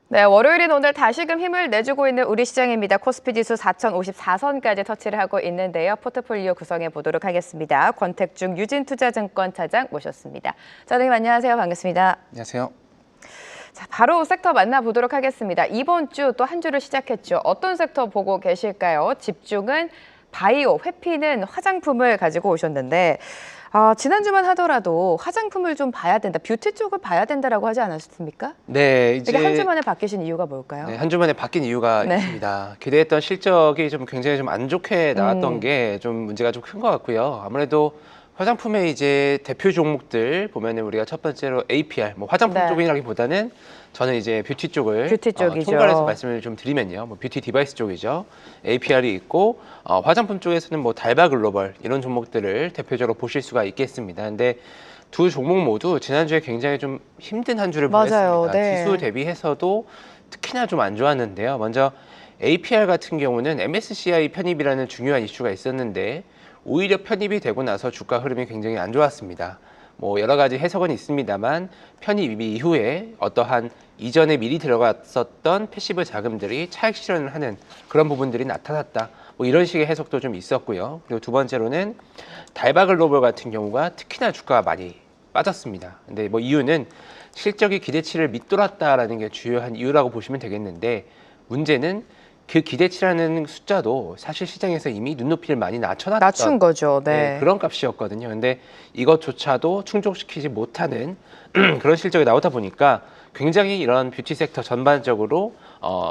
네, 월요일인 오늘 다시금 힘을 내주고 있는 우리 시장입니다. 코스피 지수 4,054선까지 터치를 하고 있는데요. 포트폴리오 구성해 보도록 하겠습니다. 권택중 유진투자증권 차장 모셨습니다. 차장님 안녕하세요. 반갑습니다. 안녕하세요. 자, 바로 섹터 만나보도록 하겠습니다. 이번 주 또 한 주를 시작했죠. 어떤 섹터 보고 계실까요? 집중은 바이오, 회피는 화장품을 가지고 오셨는데 지난주만 하더라도 화장품을 좀 봐야 된다, 뷰티 쪽을 봐야 된다라고 하지 않았습니까? 네, 이게 한 주 만에 바뀌신 이유가 뭘까요? 한 주 만에 바뀐 이유가 있습니다. 기대했던 실적이 좀 굉장히 좀 안 좋게 나왔던 게 좀 문제가 좀 큰 것 같고요. 아무래도 화장품의 이제 대표 종목들 보면은 우리가 첫 번째로 APR, 뭐 화장품 쪽이라기보다는 저는 이제 뷰티 쪽을 뷰티 쪽이죠. 총괄해서 말씀을 좀 드리면요, 뭐 뷰티 디바이스 쪽이죠. APR이 있고 화장품 쪽에서는 뭐 달바 글로벌 이런 종목들을 대표적으로 보실 수가 있겠습니다. 근데 두 종목 모두 지난주에 굉장히 좀 힘든 한 주를 보냈습니다. 네. 지수 대비해서도 특히나 좀 안 좋았는데요. 먼저 APR 같은 경우는 MSCI 편입이라는 중요한 이슈가 있었는데 오히려 편입이 되고 나서 주가 흐름이 굉장히 안 좋았습니다. 뭐 여러 가지 해석은 있습니다만 편입 이후에 어떠한 이전에 미리 들어갔었던 패시브 자금들이 차익 실현을 하는 그런 부분들이 나타났다. 뭐 이런 식의 해석도 좀 있었고요. 그리고 두 번째로는 달바 글로벌 같은 경우가 특히나 주가가 많이 빠졌습니다. 근데 뭐 이유는 실적이 기대치를 밑돌았다라는 게 주요한 이유라고 보시면 되겠는데, 문제는 그 기대치라는 숫자도 사실 시장에서 이미 눈높이를 많이 낮춘 거죠. 네. 그런 값이었거든요. 근데 이것조차도 충족시키지 못하는 그런 실적이 나오다 보니까 굉장히 이런 뷰티 섹터 전반적으로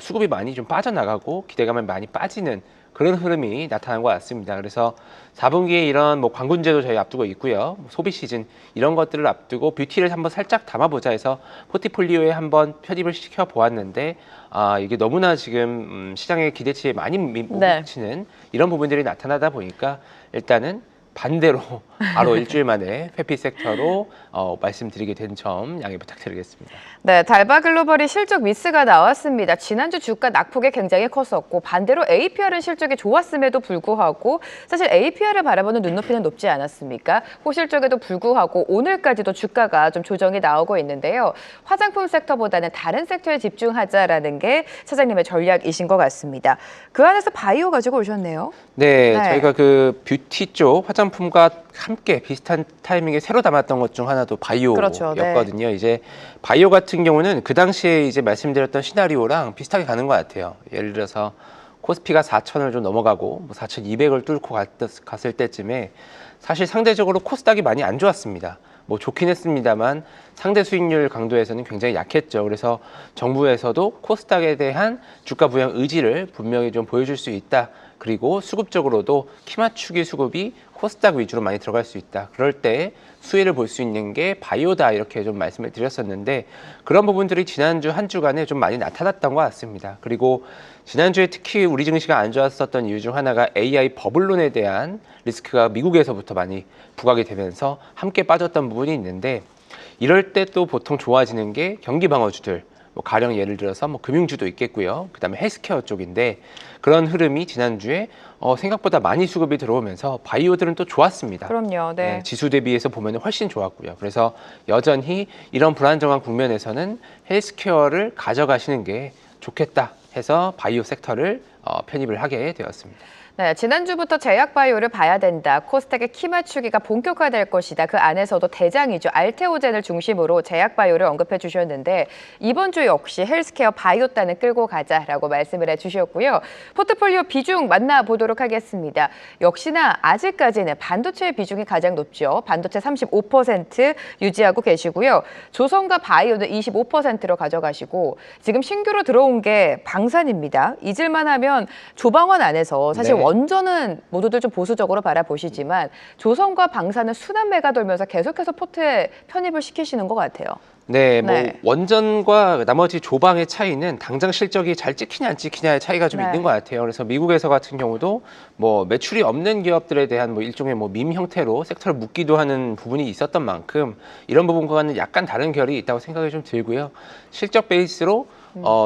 수급이 많이 좀 빠져나가고 기대감이 많이 빠지는 그런 흐름이 나타난 것 같습니다. 그래서 4분기에 이런 뭐 광군제도 저희 앞두고 있고요. 소비 시즌 이런 것들을 앞두고 뷰티를 한번 살짝 담아보자 해서 포트폴리오에 한번 편입을 시켜 보았는데 이게 너무나 지금 시장의 기대치에 많이 못 미치는 이런 부분들이 나타나다 보니까 일단은 반대로 바로 일주일 만에 회피 섹터로 말씀드리게 된 점 양해 부탁드리겠습니다. 네, 달바 글로벌이 실적 미스가 나왔습니다. 지난주 주가 낙폭이 굉장히 컸었고 반대로 APR은 실적이 좋았음에도 불구하고 사실 APR을 바라보는 눈높이는 높지 않았습니까? 호실적에도 불구하고 오늘까지도 주가가 좀 조정이 나오고 있는데요. 화장품 섹터보다는 다른 섹터에 집중하자라는 게 차장님의 전략이신 것 같습니다. 그 안에서 바이오 가지고 오셨네요. 네, 저희가 그 뷰티 쪽 화장품과 함께 비슷한 타이밍에 새로 담았던 것 중 하나도 바이오였거든요. 이제 바이오 같은 경우는 그 당시에 이제 말씀드렸던 시나리오랑 비슷하게 가는 것 같아요. 예를 들어서 코스피가 4,000을 좀 넘어가고 뭐 4,200을 뚫고 갔을 때쯤에 사실 상대적으로 코스닥이 많이 안 좋았습니다. 뭐 좋긴 했습니다만 상대 수익률 강도에서는 굉장히 약했죠. 그래서 정부에서도 코스닥에 대한 주가 부양 의지를 분명히 좀 보여줄 수 있다. 그리고 수급적으로도 키 맞추기 수급이 코스닥 위주로 많이 들어갈 수 있다. 그럴 때 수혜를 볼 수 있는 게 바이오다 이렇게 좀 말씀을 드렸었는데, 그런 부분들이 지난주 한 주간에 좀 많이 나타났던 것 같습니다. 그리고 지난주에 특히 우리 증시가 안 좋았었던 이유 중 하나가 AI 버블론에 대한 리스크가 미국에서부터 많이 부각이 되면서 함께 빠졌던 부분이 있는데, 이럴 때 또 보통 좋아지는 게 경기 방어주들, 뭐 가령 예를 들어서 뭐 금융주도 있겠고요. 그다음에 헬스케어 쪽인데, 그런 흐름이 지난주에 생각보다 많이 수급이 들어오면서 바이오들은 또 좋았습니다. 그럼요. 네. 지수 대비해서 보면 훨씬 좋았고요. 그래서 여전히 이런 불안정한 국면에서는 헬스케어를 가져가시는 게 좋겠다 해서 바이오 섹터를 편입을 하게 되었습니다. 네, 지난주부터 제약바이오를 봐야 된다. 코스닥의 키 맞추기가 본격화될 것이다. 그 안에서도 대장이죠. 알테오젠을 중심으로 제약바이오를 언급해 주셨는데 이번 주 역시 헬스케어 바이오단을 끌고 가자라고 말씀을 해주셨고요. 포트폴리오 비중 만나보도록 하겠습니다. 역시나 아직까지는 반도체의 비중이 가장 높죠. 반도체 35% 유지하고 계시고요. 조선과 바이오는 25%로 가져가시고, 지금 신규로 들어온 게 방산입니다. 잊을만 하면 조방원 안에서 사실 원전은 모두들 좀 보수적으로 바라보시지만 조선과 방산은 순환매가 돌면서 계속해서 포트에 편입을 시키시는 것 같아요. 네, 뭐 원전과 나머지 조방의 차이는 당장 실적이 잘 찍히냐 안 찍히냐의 차이가 좀 있는 것 같아요. 그래서 미국에서 같은 경우도 뭐 매출이 없는 기업들에 대한 뭐 일종의 뭐 밈 형태로 섹터를 묶기도 하는 부분이 있었던 만큼 이런 부분과는 약간 다른 결이 있다고 생각이 좀 들고요. 실적 베이스로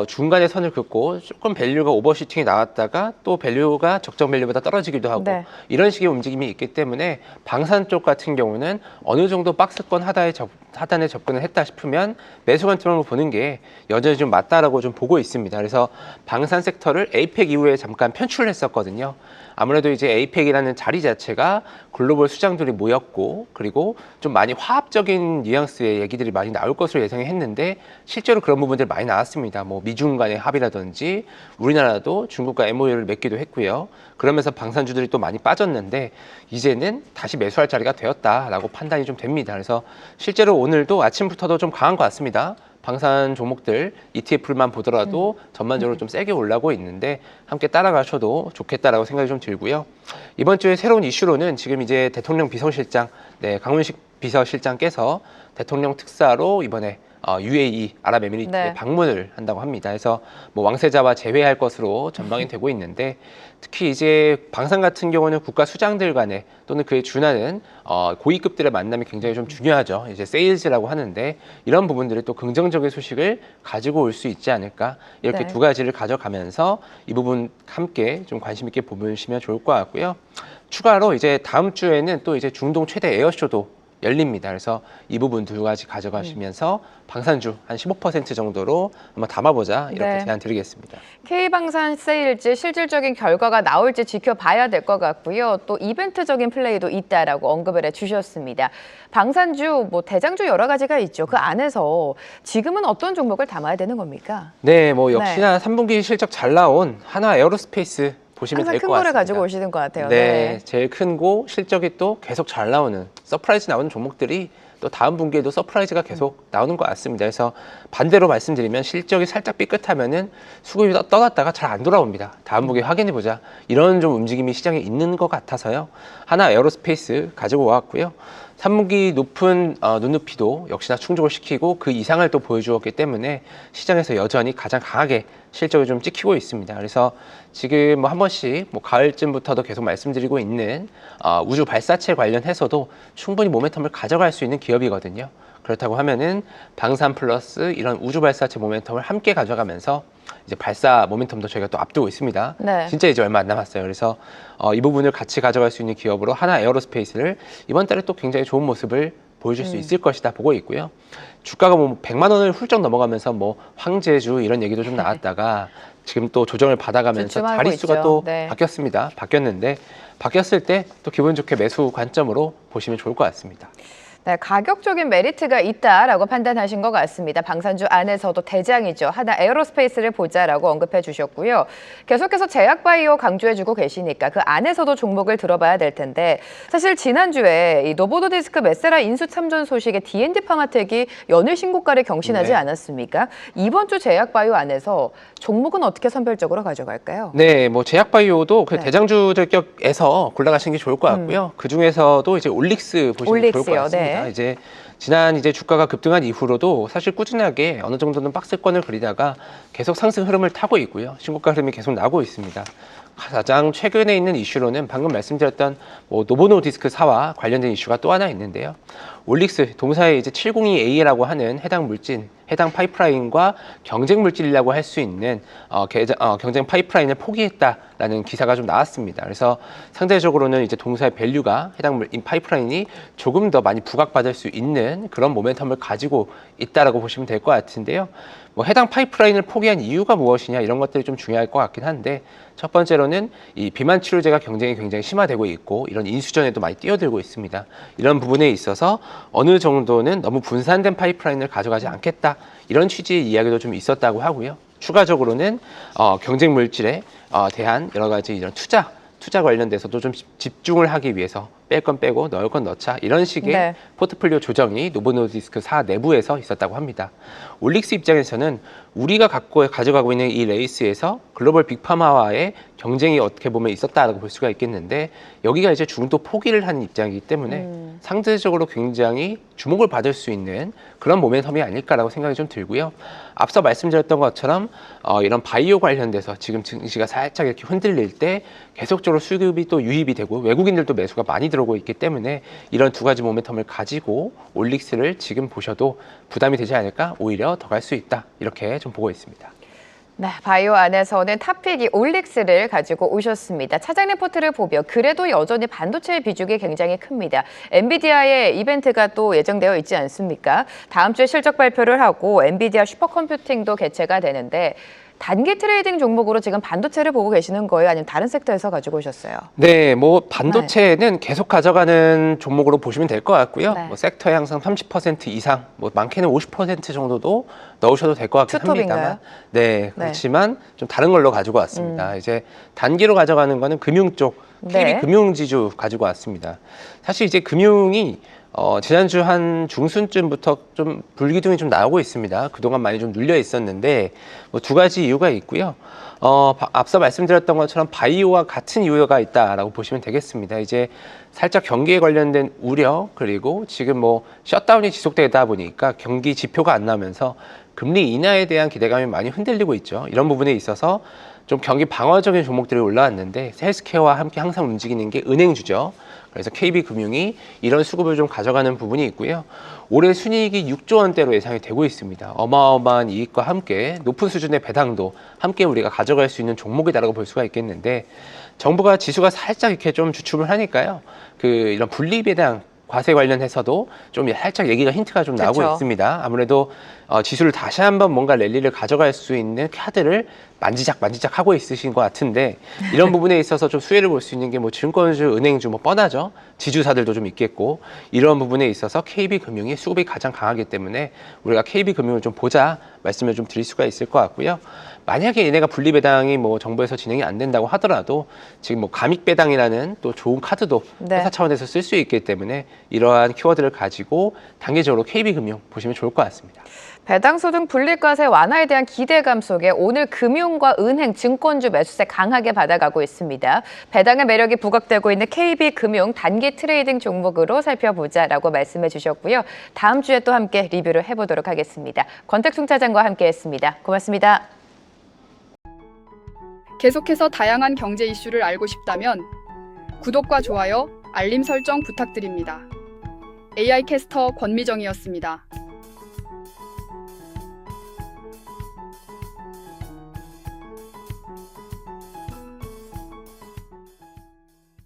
중간에 선을 긋고 조금 밸류가 오버슈팅이 나왔다가 또 밸류가 적정 밸류보다 떨어지기도 하고 이런 식의 움직임이 있기 때문에 방산 쪽 같은 경우는 어느 정도 박스권 하단에 하단에 접근을 했다 싶으면 매수 관점을 보는 게 여전히 좀 맞다라고 좀 보고 있습니다. 그래서 방산 섹터를 에이펙 이후에 잠깐 편출을 했었거든요. 아무래도 이제 에이펙이라는 자리 자체가 글로벌 수장들이 모였고, 그리고 좀 많이 화합적인 뉘앙스의 얘기들이 많이 나올 것으로 예상했는데 실제로 그런 부분들 많이 나왔습니다. 뭐 미중 간의 합의라든지 우리나라도 중국과 MOU를 맺기도 했고요. 그러면서 방산주들이 또 많이 빠졌는데 이제는 다시 매수할 자리가 되었다라고 판단이 좀 됩니다. 그래서 실제로 오늘도 아침부터도 좀 강한 것 같습니다. 방산 종목들 ETF만 보더라도 전반적으로 좀 세게 올라오고 있는데 함께 따라가셔도 좋겠다라고 생각이 좀 들고요. 이번 주에 새로운 이슈로는 지금 이제 대통령 비서실장, 강훈식 비서실장께서 대통령 특사로 이번에 UAE 아랍에미리트에 방문을 한다고 합니다. 그래서 뭐 왕세자와 재회할 것으로 전망이 되고 있는데 특히 이제 방산 같은 경우는 국가 수장들 간에 또는 그에 준하는 고위급들의 만남이 굉장히 좀 중요하죠. 이제 세일즈라고 하는데 이런 부분들이 또 긍정적인 소식을 가지고 올 수 있지 않을까 이렇게 두 가지를 가져가면서 이 부분 함께 좀 관심 있게 보시면 좋을 것 같고요. 추가로 이제 다음 주에는 또 이제 중동 최대 에어쇼도 열립니다. 그래서 이 부분 두 가지 가져가시면서 방산주 한 15% 정도로 한번 담아보자 이렇게 제안 드리겠습니다. K방산 세일즈 실질적인 결과가 나올지 지켜봐야 될 것 같고요. 또 이벤트적인 플레이도 있다라고 언급을 해주셨습니다. 방산주, 뭐 대장주 여러 가지가 있죠. 그 안에서 지금은 어떤 종목을 담아야 되는 겁니까? 네, 뭐 역시나 3분기 실적 잘 나온 하나 에어로스페이스 보시면 될 것 같습니다. 항상 큰 거를 가지고 오시는 것 같아요. 네, 제일 큰 거 실적이 또 계속 잘 나오는 서프라이즈 나오는 종목들이 또 다음 분기에도 서프라이즈가 계속 나오는 것 같습니다. 그래서 반대로 말씀드리면 실적이 살짝 삐끗하면은 수급이 떠났다가 잘 안 돌아옵니다. 다음 분기에 확인해 보자. 이런 좀 움직임이 시장에 있는 것 같아서요. 하나 에어로스페이스 가지고 왔고요. 3분기 높은 눈높이도 역시나 충족을 시키고 그 이상을 또 보여주었기 때문에 시장에서 여전히 가장 강하게 실적을 좀 찍히고 있습니다. 그래서 지금 뭐 한 번씩 뭐 가을쯤부터도 계속 말씀드리고 있는 우주 발사체 관련해서도 충분히 모멘텀을 가져갈 수 있는 기업이거든요. 그렇다고 하면은 방산 플러스 이런 우주 발사체 모멘텀을 함께 가져가면서 이제 발사 모멘텀도 저희가 또 앞두고 있습니다. 진짜 이제 얼마 안 남았어요. 그래서 이 부분을 같이 가져갈 수 있는 기업으로 하나 에어로스페이스를 이번 달에 또 굉장히 좋은 모습을 보여줄 수 있을 것이다 보고 있고요. 주가가 뭐 100만 원을 훌쩍 넘어가면서 뭐 황제주 이런 얘기도 좀 나왔다가 지금 또 조정을 받아가면서 자릿수가 또 바뀌었습니다. 바뀌었는데 바뀌었을 때 또 기분 좋게 매수 관점으로 보시면 좋을 것 같습니다. 네, 가격적인 메리트가 있다라고 판단하신 것 같습니다. 방산주 안에서도 대장이죠. 하나 에어로스페이스를 보자라고 언급해 주셨고요. 계속해서 제약바이오 강조해주고 계시니까 그 안에서도 종목을 들어봐야 될 텐데 사실 지난주에 이 노보노디스크 메세라 인수 참전 소식에 D&D 파마텍이 연일 신고가를 경신하지 않았습니까? 이번 주 제약바이오 안에서 종목은 어떻게 선별적으로 가져갈까요? 네, 뭐 제약바이오도 그 대장주들 격에서 골라가시는 게 좋을 것 같고요. 그 중에서도 이제 올릭스 보시면 좋을 것 같습니다. 이제 지난 주가가 급등한 이후로도 사실 꾸준하게 어느 정도는 박스권을 그리다가 계속 상승 흐름을 타고 있고요. 신고가 흐름이 계속 나고 있습니다. 가장 최근에 있는 이슈로는 방금 말씀드렸던 뭐 노보노디스크사와 관련된 이슈가 또 하나 있는데요. 올릭스 동사의 이제 702A라고 하는 해당 물질, 해당 파이프라인과 경쟁 물질이라고 할 수 있는 경쟁 파이프라인을 포기했다라는 기사가 좀 나왔습니다. 그래서 상대적으로는 이제 동사의 밸류가 해당 파이프라인이 조금 더 많이 부각받을 수 있는 그런 모멘텀을 가지고 있다라고 보시면 될 것 같은데요. 뭐 해당 파이프라인을 포기한 이유가 무엇이냐 이런 것들이 좀 중요할 것 같긴 한데 첫 번째로는 이 비만 치료제가 경쟁이 굉장히 심화되고 있고 이런 인수전에도 많이 뛰어들고 있습니다. 이런 부분에 있어서 어느 정도는 너무 분산된 파이프라인을 가져가지 않겠다 이런 취지의 이야기도 좀 있었다고 하고요. 추가적으로는 경쟁 물질에 대한 여러 가지 이런 투자 관련돼서도 좀 집중을 하기 위해서 뺄 건 빼고 넣을 건 넣자 이런 식의 포트폴리오 조정이 노보노디스크사 내부에서 있었다고 합니다. 올릭스 입장에서는 우리가 가져가고 있는 이 레이스에서 글로벌 빅파마와의 경쟁이 어떻게 보면 있었다라고 볼 수가 있겠는데 여기가 이제 중도 포기를 하는 입장이기 때문에 상대적으로 굉장히 주목을 받을 수 있는 그런 모멘텀이 아닐까라고 생각이 좀 들고요. 앞서 말씀드렸던 것처럼 이런 바이오 관련돼서 지금 증시가 살짝 이렇게 흔들릴 때 계속적으로 수급이 또 유입이 되고 외국인들도 매수가 많이 들어오고 있기 때문에 이런 두 가지 모멘텀을 가지고 올릭스를 지금 보셔도 부담이 되지 않을까 오히려 더 갈 수 있다 이렇게 좀 보고 있습니다. 네, 바이오 안에서는 탑픽이 올릭스를 가지고 오셨습니다. 차장 리포트를 보면 그래도 여전히 반도체의 비중이 굉장히 큽니다. 엔비디아의 이벤트가 또 예정되어 있지 않습니까? 다음 주에 실적 발표를 하고 엔비디아 슈퍼컴퓨팅도 개최가 되는데 단기 트레이딩 종목으로 지금 반도체를 보고 계시는 거예요? 아니면 다른 섹터에서 가지고 오셨어요? 네, 뭐 반도체는 계속 가져가는 종목으로 보시면 될 것 같고요. 네. 뭐 섹터의 항상 30% 이상, 뭐 많게는 50% 정도도 넣으셔도 될 것 같긴 투톱인가요? 합니다만. 네, 그렇지만 좀 다른 걸로 가지고 왔습니다. 이제 단기로 가져가는 거는 금융 쪽, 네. KB금융지주 가지고 왔습니다. 사실 이제 금융이 지난주 한 중순쯤부터 좀 불기둥이 좀 나오고 있습니다. 그동안 많이 좀 눌려 있었는데 뭐 두 가지 이유가 있고요. 앞서 말씀드렸던 것처럼 바이오와 같은 이유가 있다라고 보시면 되겠습니다. 이제 살짝 경기에 관련된 우려 그리고 지금 뭐 셧다운이 지속되다 보니까 경기 지표가 안 나오면서 금리 인하에 대한 기대감이 많이 흔들리고 있죠. 이런 부분에 있어서 좀 경기 방어적인 종목들이 올라왔는데 헬스케어와 함께 항상 움직이는 게 은행주죠. 그래서 KB금융이 이런 수급을 좀 가져가는 부분이 있고요. 올해 순이익이 6조 원대로 예상이 되고 있습니다. 어마어마한 이익과 함께 높은 수준의 배당도 함께 우리가 가져갈 수 있는 종목이다라고 볼 수가 있겠는데 정부가 지수가 살짝 이렇게 좀 주춤을 하니까요. 이런 분리배당 과세 관련해서도 좀 살짝 얘기가 힌트가 좀 나오고 그렇죠. 있습니다. 아무래도 지수를 다시 한번 뭔가 랠리를 가져갈 수 있는 카드를 만지작 하고 있으신 것 같은데 이런 부분에 있어서 좀 수혜를 볼 수 있는 게 뭐 증권주, 은행주 뭐 뻔하죠. 지주사들도 좀 있겠고 이런 부분에 있어서 KB금융이 수급이 가장 강하기 때문에 우리가 KB금융을 좀 보자 말씀을 좀 드릴 수가 있을 것 같고요. 만약에 얘네가 분리배당이 뭐 정부에서 진행이 안 된다고 하더라도 지금 뭐 감익배당이라는 또 좋은 카드도 네. 회사 차원에서 쓸 수 있기 때문에 이러한 키워드를 가지고 단기적으로 KB금융 보시면 좋을 것 같습니다. 배당소 등 분리과세 완화에 대한 기대감 속에 오늘 금융과 은행, 증권주 매수세 강하게 받아가고 있습니다. 배당의 매력이 부각되고 있는 KB금융 단기 트레이딩 종목으로 살펴보자라고 말씀해 주셨고요. 다음 주에 또 함께 리뷰를 해보도록 하겠습니다. 권택순 차장과 함께했습니다. 고맙습니다. 계속해서 다양한 경제 이슈를 알고 싶다면 구독과 좋아요, 알림 설정 부탁드립니다. AI 캐스터 권미정이었습니다.